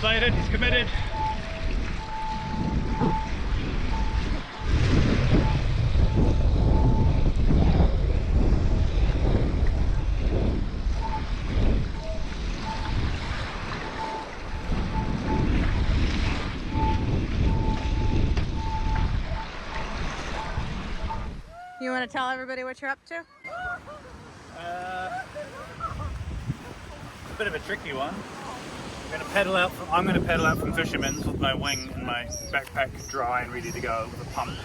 excited, he's committed. You want to tell everybody what you're up to? It's a bit of a tricky one. I'm going to pedal out from Fisherman's with my wing and my backpack dry and ready to go with a pump.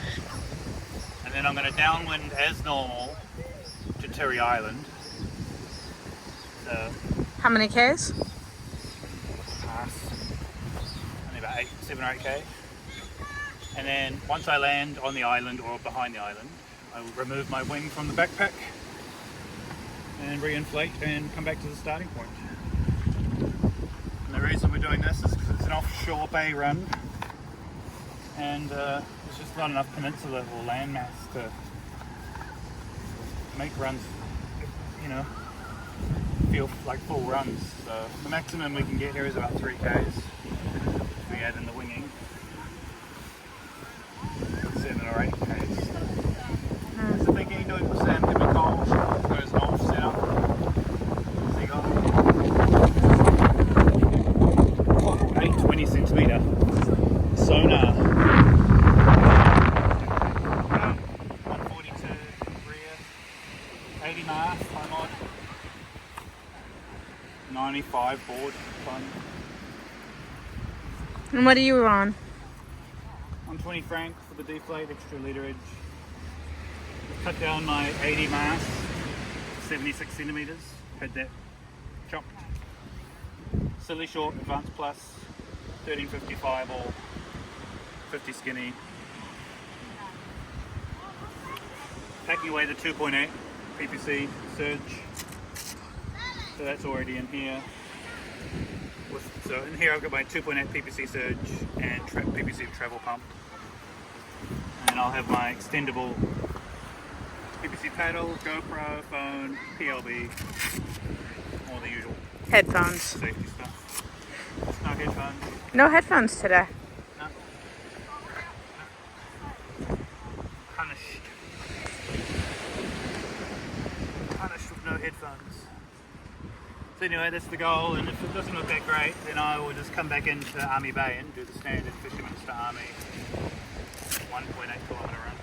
And then I'm going to downwind as normal to Tiri Island. So, How many Ks? only about 7 or 8 K. And then once I land on the island or behind the island, I will remove my wing from the backpack and reinflate and come back to the starting point. And the reason we're doing this is because it's an offshore bay run and there's just not enough peninsula or landmass to make runs, you know, feel like full runs. So the maximum we can get here is about 3 Ks if we add in the winging. 7 or 8 Ks. So thinking doing the same chemical goes off setup. So you got 820 centimetre sonar. 142 rear, 80 mast, high mod, 95 board, fun. And what are you on? 120 franc for the deflate, extra literage. Cut down my 80 mast, 76 centimeters. Had that chopped. Silly short, advanced plus, 1355 or 50 skinny. Packing away the 2.8 PPC surge. So that's already in here. So in here I've got my 2.8 PPC surge and PPC travel pump. And I'll have my extendable PPC paddle, GoPro, phone, PLB, all the usual Headphones. safety stuff. No headphones. No headphones today. No. Punished. Punished with no headphones. So anyway, that's the goal, and if it doesn't look that great, then I will just come back into Army Bay and do the standard Fisherman's to Army 1.8 kilometre run.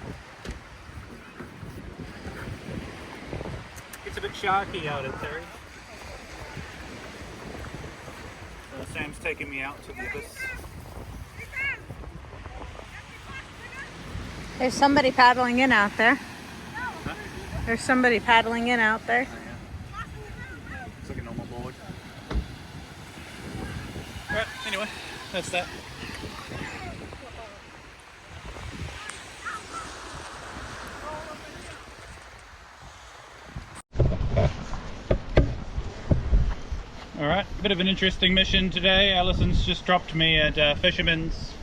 It's a bit sharky out at Tiri. So Sam's taking me out to the abyss. There's somebody paddling in out there. Huh? There's somebody paddling in out there. Oh, yeah. It's like a normal board. Alright, anyway, that's that. Alright, bit of an interesting mission today. Alison's just dropped me at Fisherman's.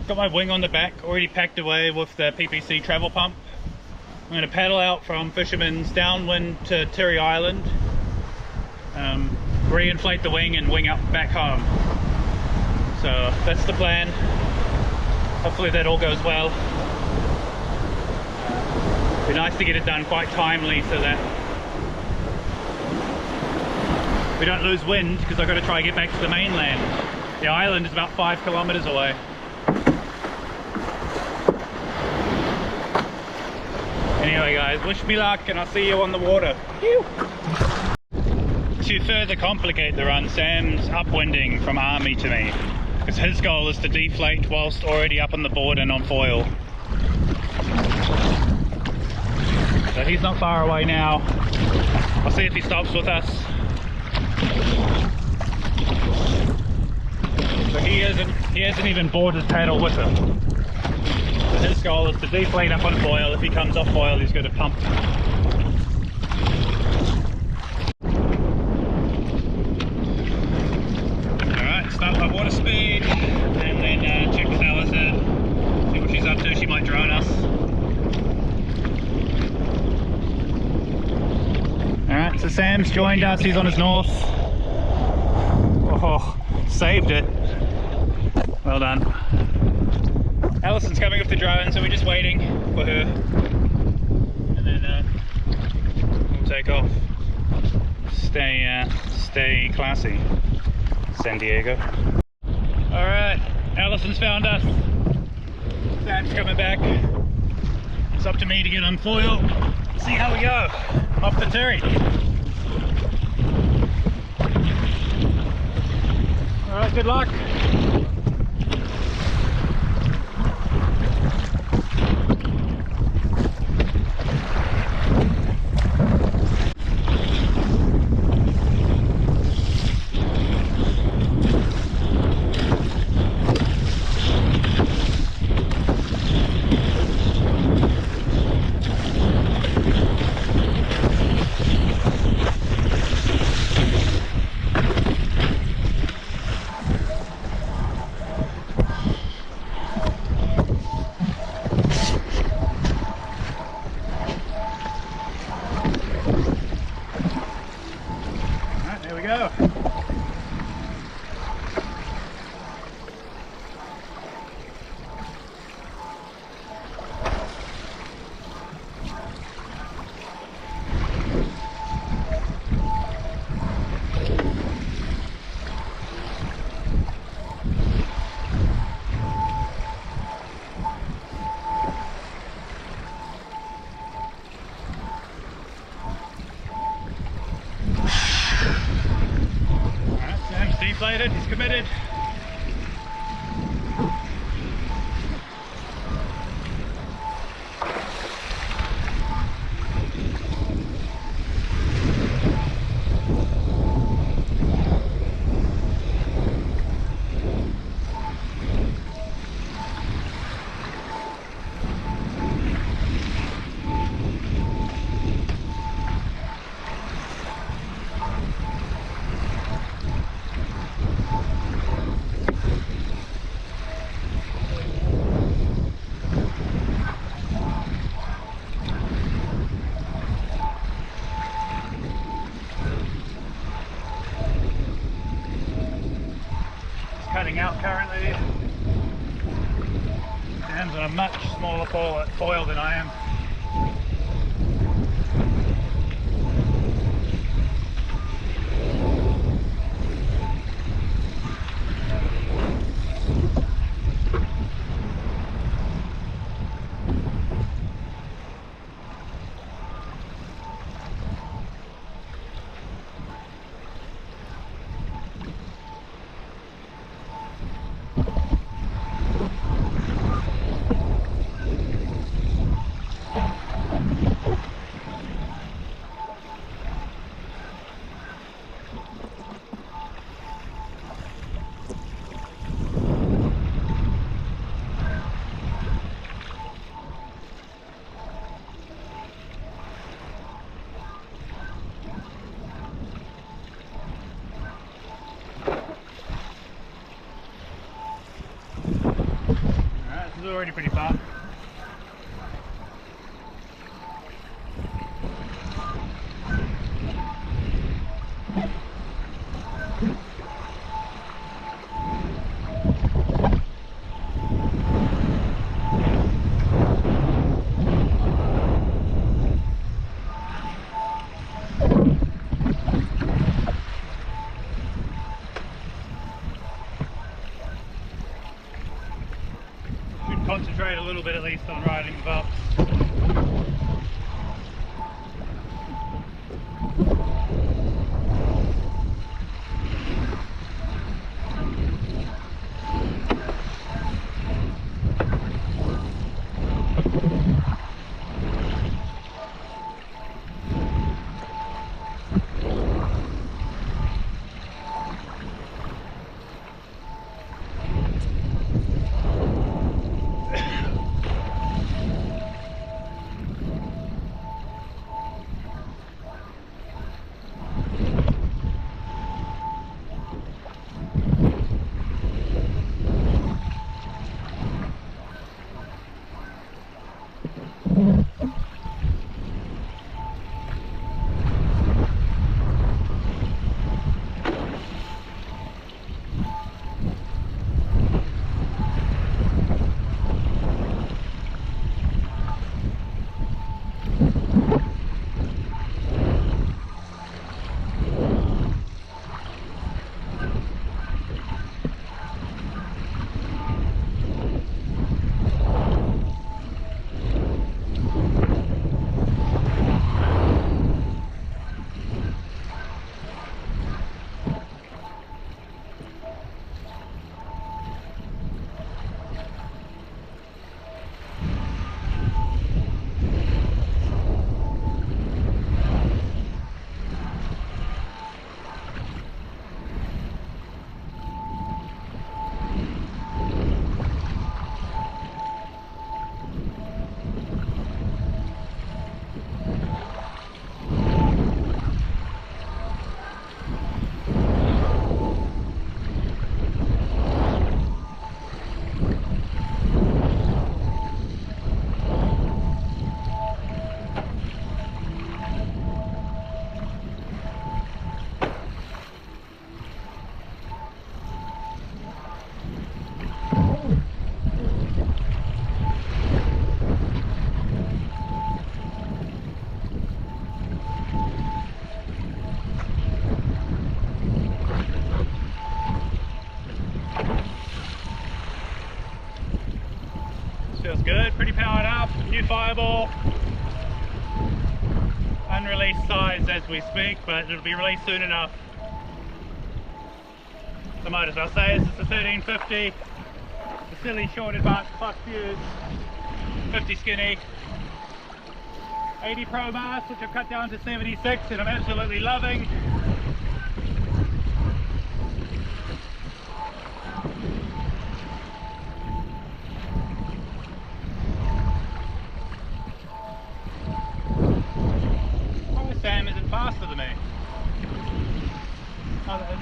Got my wing on the back, already packed away with the PPC travel pump. I'm going to paddle out from Fisherman's downwind to Tiri Island, reinflate the wing and wing up back home. So that's the plan. Hopefully that all goes well. Be nice to get it done quite timely so that we don't lose wind, because I've got to try and get back to the mainland. The island is about 5 kilometers away. Anyway guys, wish me luck and I'll see you on the water. Phew. To further complicate the run, Sam's upwinding from Army to me, because his goal is to deflate whilst already up on the board and on foil. So he's not far away now. I'll see if he stops with us. So he hasn't even bored his paddle with him. So his goal is to deflate up on foil. If he comes off foil, he's going to pump. Alright, start by water speed, and then check with Alison, see what she's up to. She might drone us. Alright, so Sam's joined us, he's on his north. Oh, Saved it. Well done. Allison's coming off the drone, so we're just waiting for her. And then we'll take off. Stay classy, San Diego. Alright, Allison's found us. Sam's coming back. It's up to me to get on foil. See how we go. Off the Tiri. Alright, good luck. Go. Deflated, he's committed. Cutting out currently. Sam's on a much smaller foil than I am. This is already pretty far. Concentrate a little bit at least on riding the bumps. pretty powered up, new fireball. Unreleased size as we speak, but it'll be released soon enough. I might as well say this is the 1350, the silly short advanced plus fuse, 50 skinny, 80 Pro mass, which I've cut down to 76 and I'm absolutely loving. Oh, Sam isn't faster than me.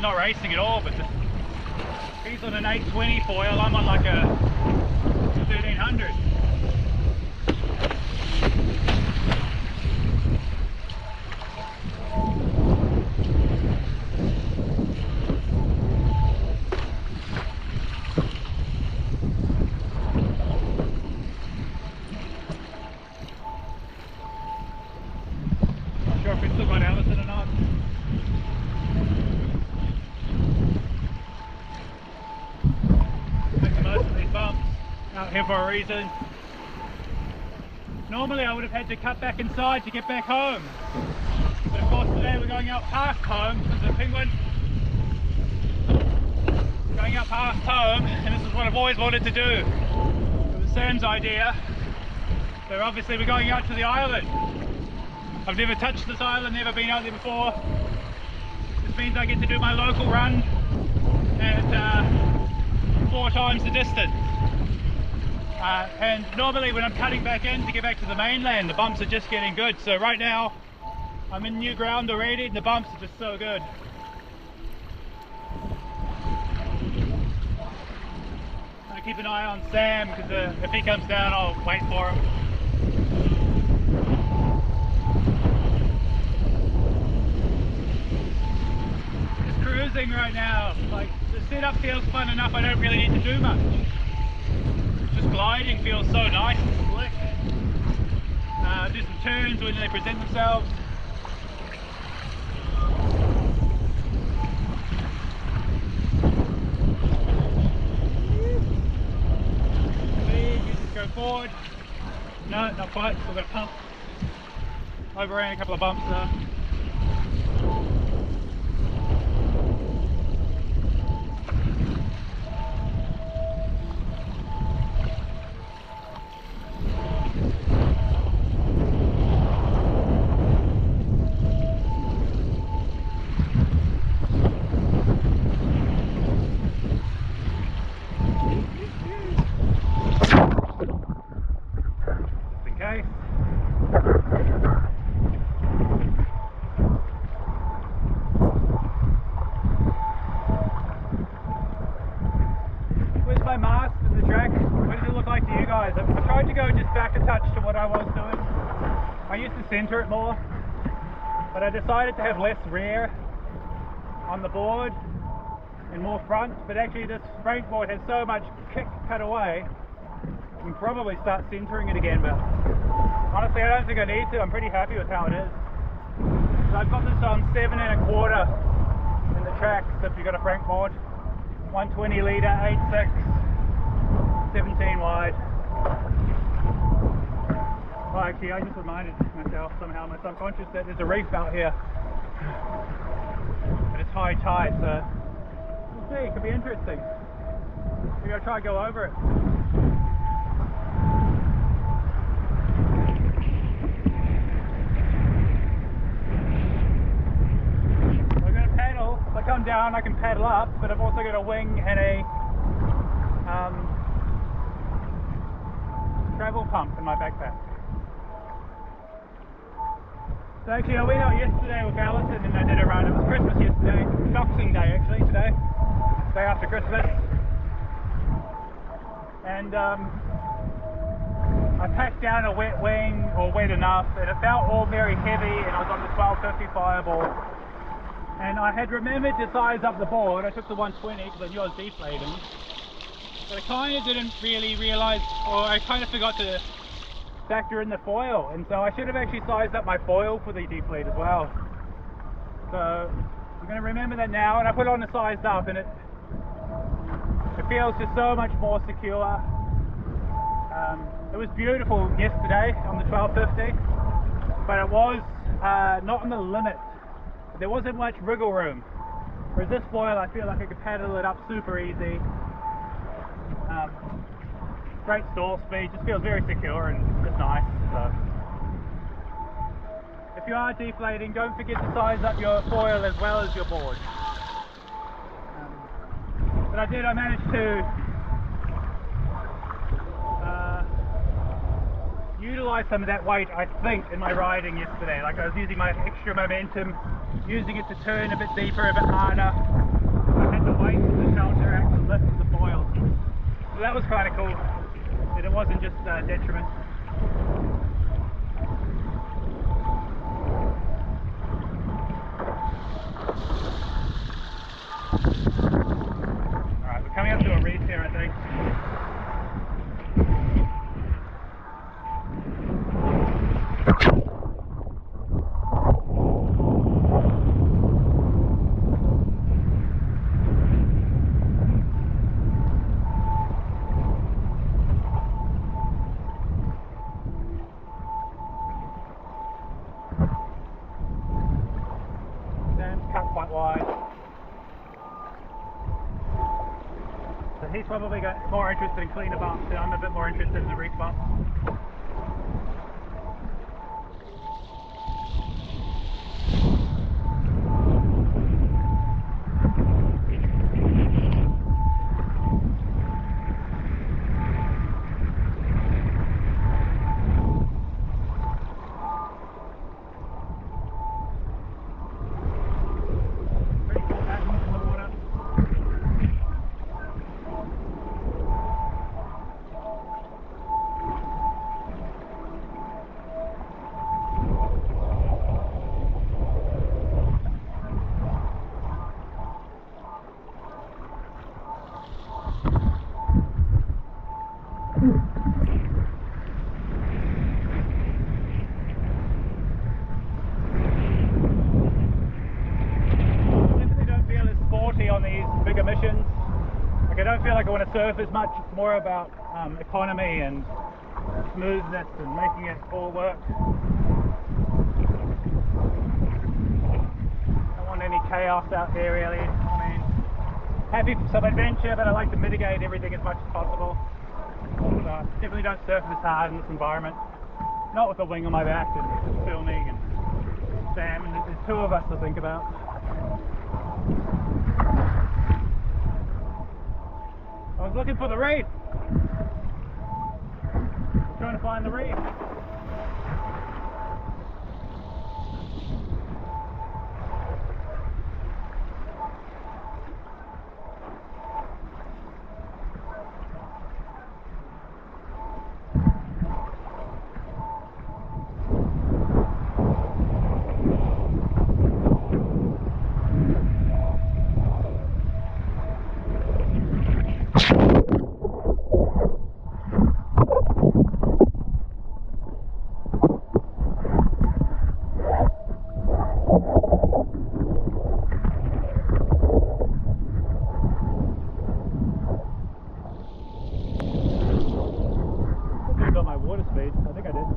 Not racing at all, but he's on an 820 foil, I'm on like a 1300. Not sure if we've still got Allison or not. Most of these bumps out here for a reason. Normally I would have had to cut back inside to get back home, but of course today we're going out past home because the penguin. Going out past home, and this is what I've always wanted to do. It was Sam's idea. So obviously we're going out to the island. I've never touched this island, never been out there before. This means I get to do my local run at 4 times the distance. And normally when I'm cutting back in to get back to the mainland, the bumps are just getting good. So right now I'm in new ground already and the bumps are just so good. I keep an eye on Sam because if he comes down I'll wait for him. Just cruising right now. Like the setup feels fun enough, I don't really need to do much. Just gliding feels so nice and slick. Do some turns when they present themselves. You just go forward. No, not quite, still got a pump. Overran a couple of bumps there. Center it more, but I decided to have less rear on the board and more front, but actually this front board has so much kick cut away I can probably start centering it again, but honestly I don't think I need to. I'm pretty happy with how it is. So I've got this on 7 1/4 in the tracks if you've got a Frank board, 120 litre, 8.6, 17 wide. Oh, actually, I just reminded myself somehow, my subconscious, that there's a reef out here. But it's high tide, so we'll see. It could be interesting. Maybe I'll try to go over it. I'm going to paddle. If I come down, I can paddle up, but I've also got a wing and a travel pump in my backpack. So actually I went out yesterday with Allison and I did a run. It was Christmas yesterday, Boxing Day actually today, day after Christmas. And I packed down a wet wing, or wet enough, and it felt all very heavy and I was on the 1250 fireball. And I had remembered to size up the board. I took the 120 because I knew I was deflating. But I kind of didn't really realise, or I kind of forgot to factor in the foil, and so I should have actually sized up my foil for the deflate as well. So I'm going to remember that now, and I put on the sized up and it feels just so much more secure. It was beautiful yesterday on the 1250, but it was not on the limit. There wasn't much wriggle room. Whereas this foil, I feel like I could paddle it up super easy. Great stall speed, just feels very secure and just nice. So, if you are deflating, don't forget to size up your foil as well as your board. But I managed to utilize some of that weight, I think, in my riding yesterday. Like I was using my extra momentum, using it to turn a bit deeper, a bit harder. I had the weight to counteract the lift of the foil. So that was kind of cool. And it wasn't just detriment. Alright, we're coming up to a reef here, I think. Cut quite wide. So he's probably got more interested in cleaner bumps, and I'm a bit more interested in the reef bump. On these bigger missions, like I don't feel like I want to surf as much. It's more about economy and smoothness and making it all work. Don't want any chaos out there really. I mean, happy for some adventure, but I like to mitigate everything as much as possible. So definitely don't surf this hard in this environment. Not with a wing on my back and just filming and Sam, and there's two of us to think about. I was looking for the reef. I'm trying to find the reef. Got my water speed. I think I did.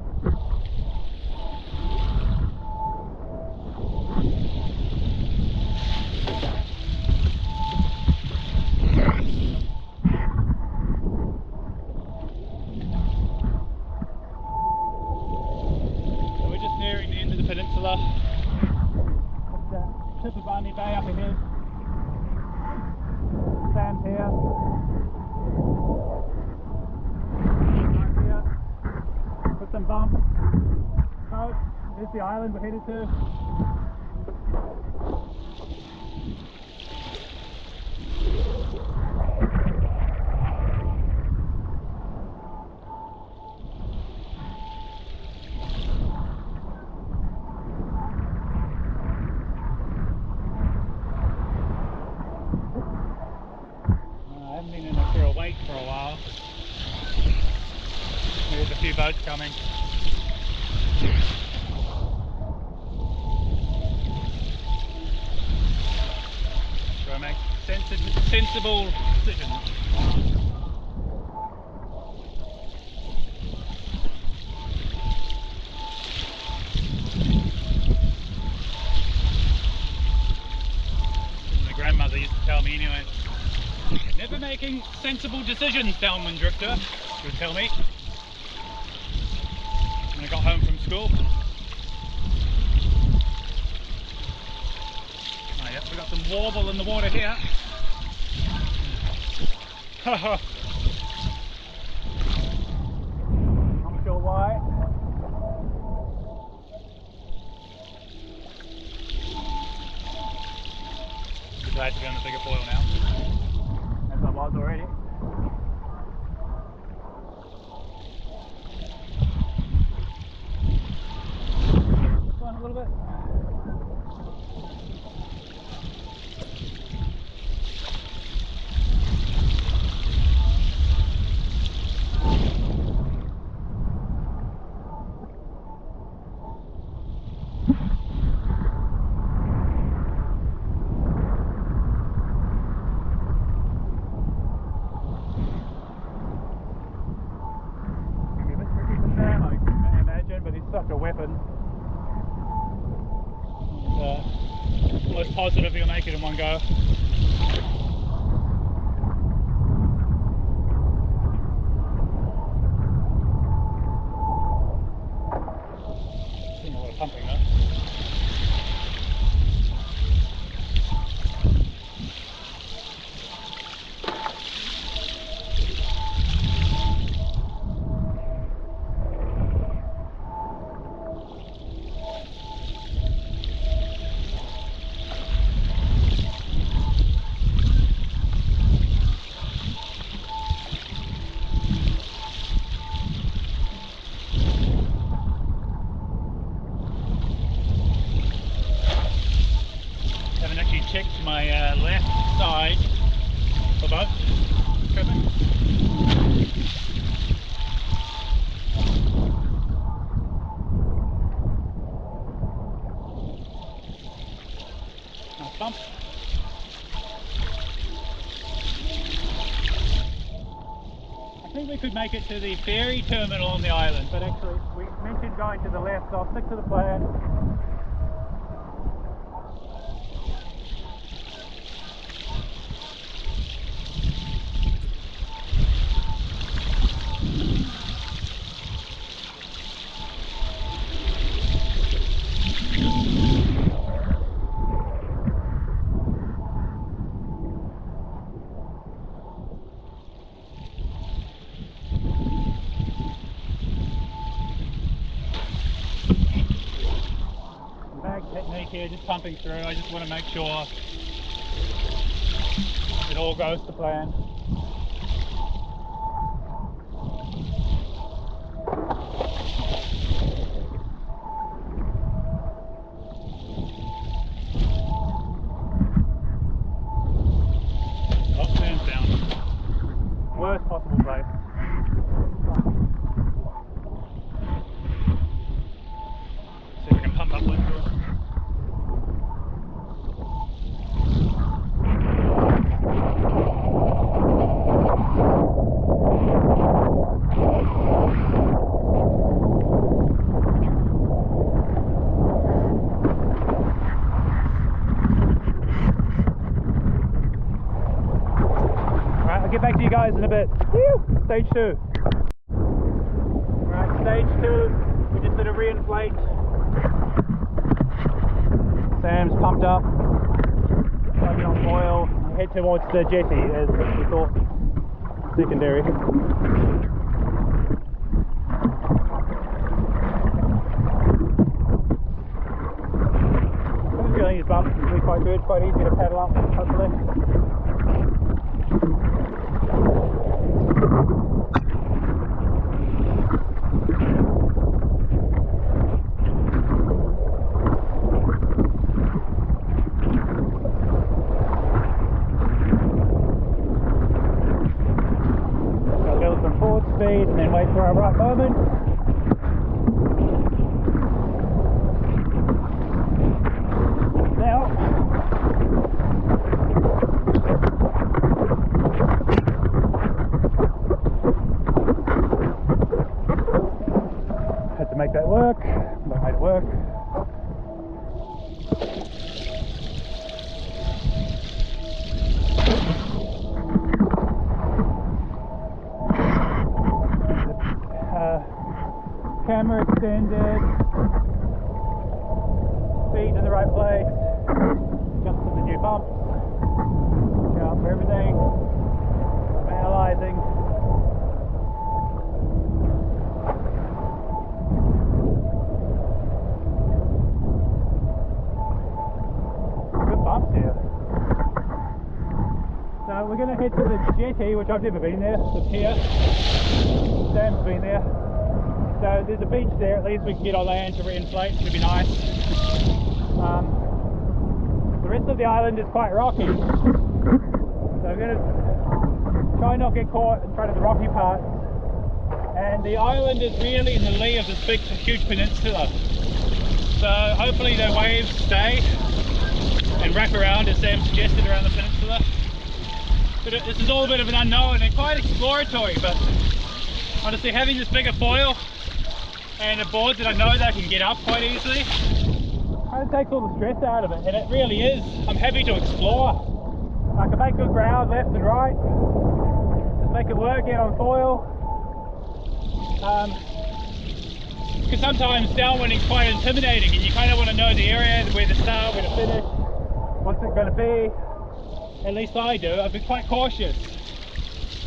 So we're just nearing the end of the peninsula. That's Tiritirimitangi Bay up ahead. Sand here. Some bumps. Oh, there's the island we're headed to. I haven't been in there for a wake for a while. There's a few boats coming. Try to make sensible decisions. me anyway. Never making sensible decisions, downwind drifter, you would tell me. When I got home from school. Oh yeah, we got some warble in the water here. Not sure why. Glad to be on the bigger foil now, as I was already. This one a little bit. Such a weapon. Most positive you'll make it in one go. Doing a lot of pumping though. Checked my left side for boat tripping. Nice bump. I think we could make it to the ferry terminal on the island, but actually we mentioned going to the left, so I'll stick to the plan. Technique here, just pumping through. I just want to make sure it all goes to plan. Oh, stands down. Worst possible place. See if we can pump upwards to it. Get back to you guys in a bit. Woo! Stage 2. Alright, stage 2. We just did a reinflate. Sam's pumped up. Plugging on oil. Head towards the jetty as we thought. Secondary. I have a feeling his bump will be quite good, quite easy to paddle up, hopefully. Speed and then wait for our right moment. Now, had to make that work, but I made it work. camera extended, feet in the right place, just for the new bumps, count for everything, I'm analysing. Good bumps here. So we're going to head to the jetty, which I've never been there, the pier. Sam's been there. So there's a beach there, at least we can get on land to Reinflate, should be nice. The rest of the island is quite rocky. So I'm going to try not get caught in front of the rocky part. And the island is really in the lee of this big, huge peninsula. So hopefully the waves stay and wrap around, as Sam suggested, around the peninsula. But this is all a bit of an unknown and quite exploratory, but honestly having this bigger foil and a board that I know that I can get up quite easily kind of takes all the stress out of it, and it really is. I'm happy to explore. I can make good ground left and right, just make it work, get on foil. Because sometimes downwinding is quite intimidating and you kind of want to know the area, where to start, where to finish, what's it going to be. At least I do. I've been quite cautious,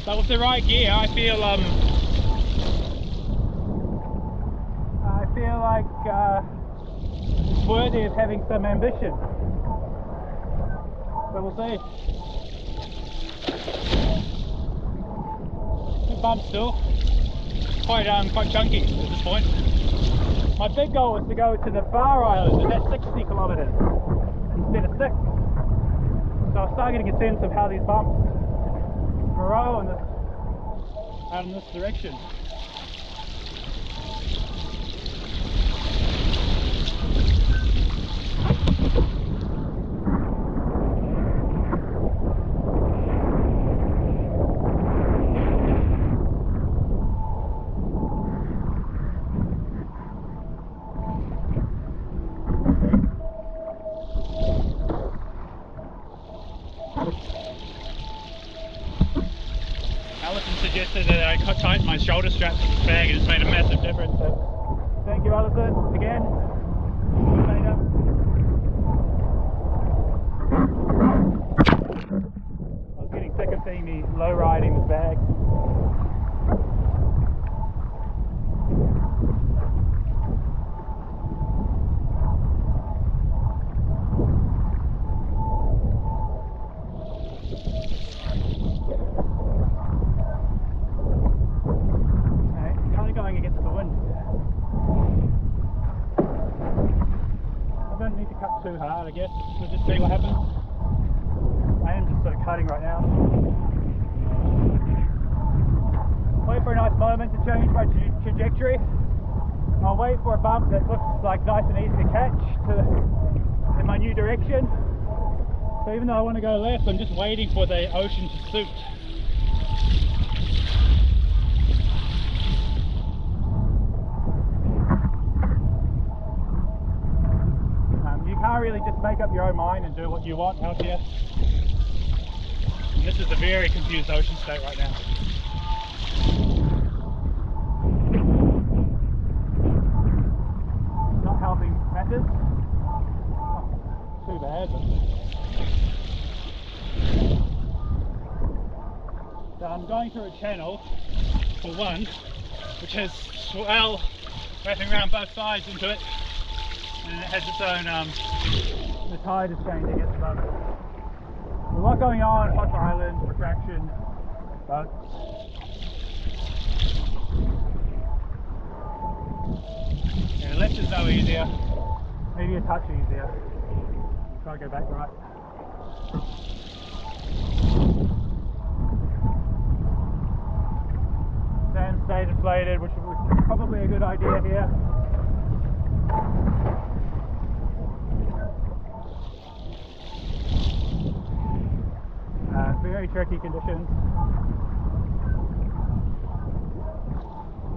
but with the right gear I feel like it's worthy of having some ambition. So we'll see. Good bump still. Quite chunky at this point. My big goal is to go to the far island, and that's 60 kilometres instead of 6. So I'm starting to get a sense of how these bumps grow out in this direction. Alison suggested that I tighten my shoulder straps in this bag, and it's made a massive difference. So thank you, Alison, again. Later. I was getting sick of seeing me low riding this bag. Too hard, I guess. We'll just see what happens. I am just sort of cutting right now. Wait for a nice moment to change my trajectory. I'll wait for a bump that looks like nice and easy to catch in my new direction. So even though I want to go left, I'm just waiting for the ocean to suit. Can't really just make up your own mind and do what you want out here. And this is a very confused ocean state right now. Not helping matters. Not too bad, but so I'm going through a channel for one, which has swell wrapping around both sides into it. And it has its own, the tide is changing at the moment. There's a lot going on, hot island, retraction, boats. Yeah, left is no easier, maybe a touch easier. Try to go back right. Sand stayed inflated, which was probably a good idea here. Very tricky conditions.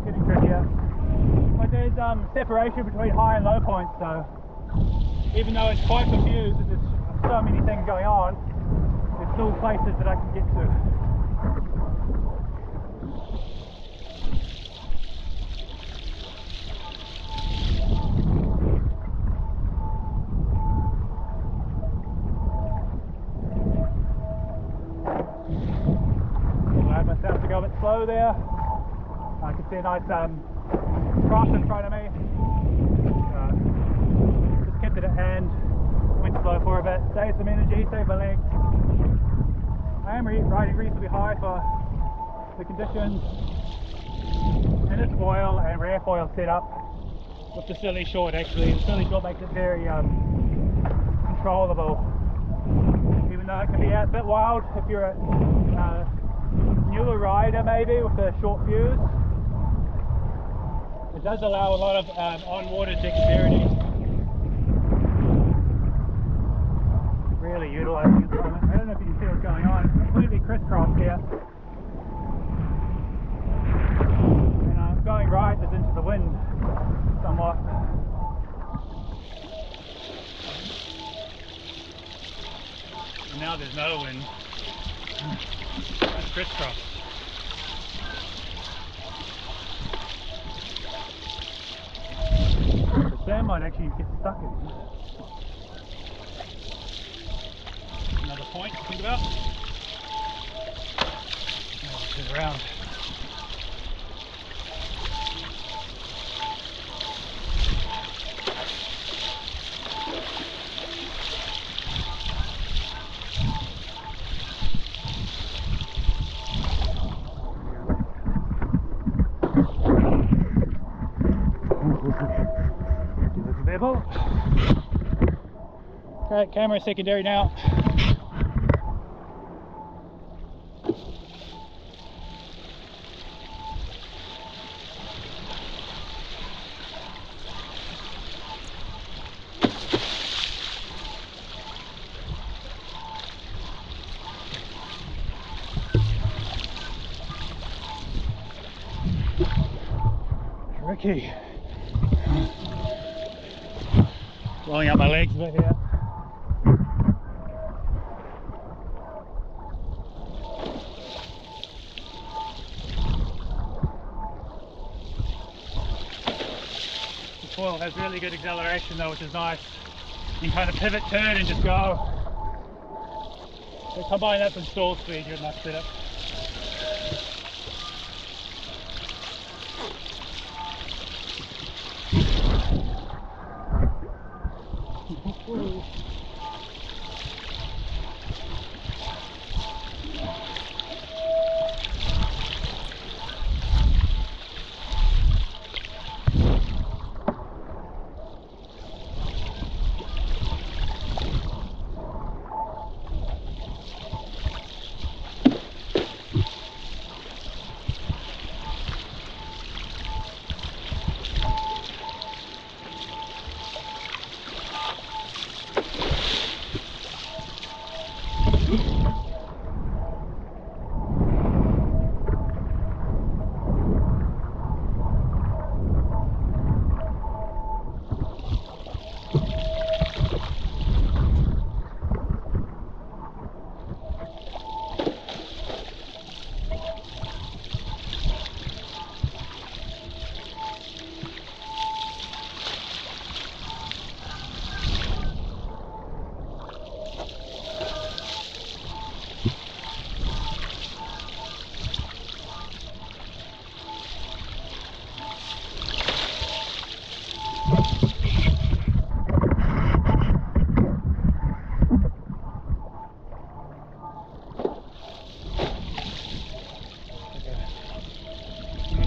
Getting trickier. But there's separation between high and low points, so even though it's quite confused and there's so many things going on, there's still places that I can get to. go a bit slow there. I can see a nice cross in front of me. Just kept it at hand, went slow for a bit, saved some energy, saved my legs. I am riding reasonably high for the conditions, and this foil and rear foil setup with the silly short, actually. The silly short makes it very controllable, even though it can be a bit wild if you're a newer rider maybe with a short fuse. It does allow a lot of on-water dexterity. Really utilising it at the moment. I don't know if you can see what's going on. It's completely crisscrossed here. And I'm going right as into the wind somewhat. And now there's no wind. It's crisscrossed. The sand might actually get stuck in here. Another point to think about. Now let's get around. Alright, camera secondary now. Tricky. Blowing out my legs a bit here. The foil has really good acceleration though, which is nice. You can kind of pivot, turn and just go. So combine that with stall speed, you're a nice setup.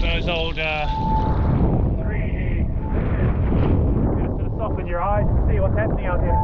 Those old 3D just to soften your eyes and see what's happening out here.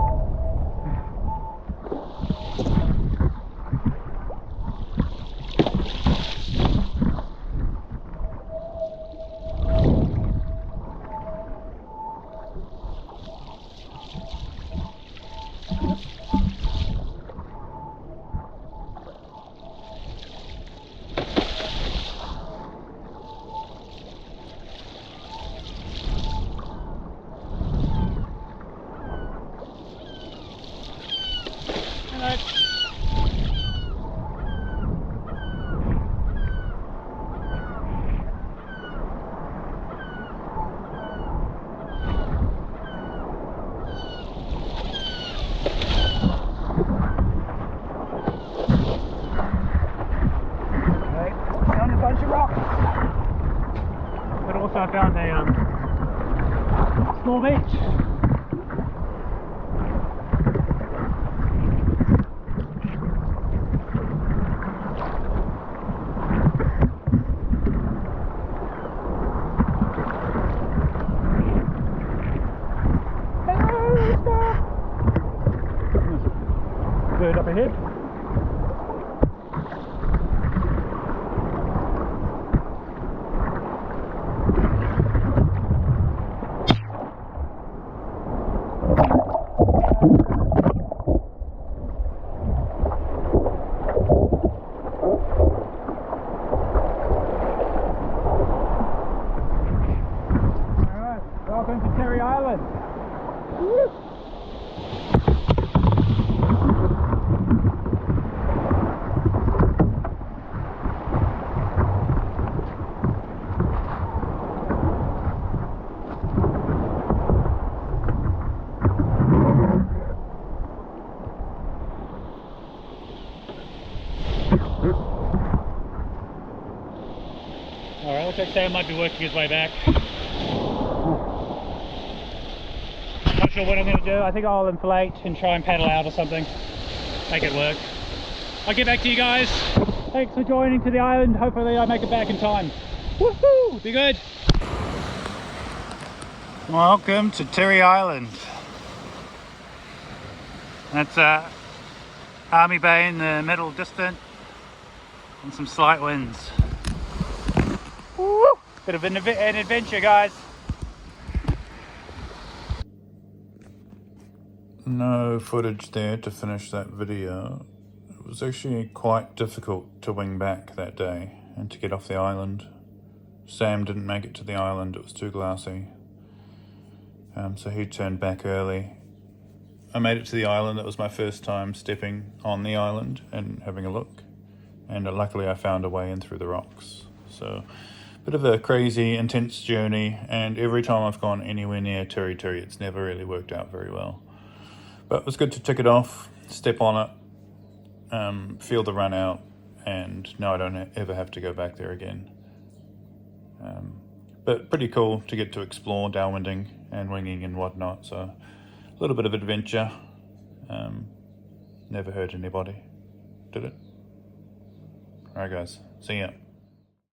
I found a small beach. Bird up ahead. Alright, welcome to Terry Island. Woo! Alright, looks like Sam might be working his way back. Not sure what I'm going to do. I think I'll inflate and try and paddle out or something. Make it work. I'll get back to you guys. Thanks for joining to the island. Hopefully I make it back in time. Woohoo! Be good! Welcome to Terry Island. That's Army Bay in the middle distant and some slight winds. Woo! Bit of an adventure, guys. No footage there to finish that video. It was actually quite difficult to wing back that day and to get off the island. Sam didn't make it to the island, it was too glassy. So he turned back early. I made it to the island. That was my first time stepping on the island and having a look. And luckily I found a way in through the rocks. So, bit of a crazy, intense journey, and every time I've gone anywhere near Tiritirimitangi, it's never really worked out very well. But it was good to tick it off, step on it, feel the run out, and now I don't ever have to go back there again. But pretty cool to get to explore downwinding and winging and whatnot, so a little bit of adventure. Never hurt anybody, did it? Alright guys, see ya.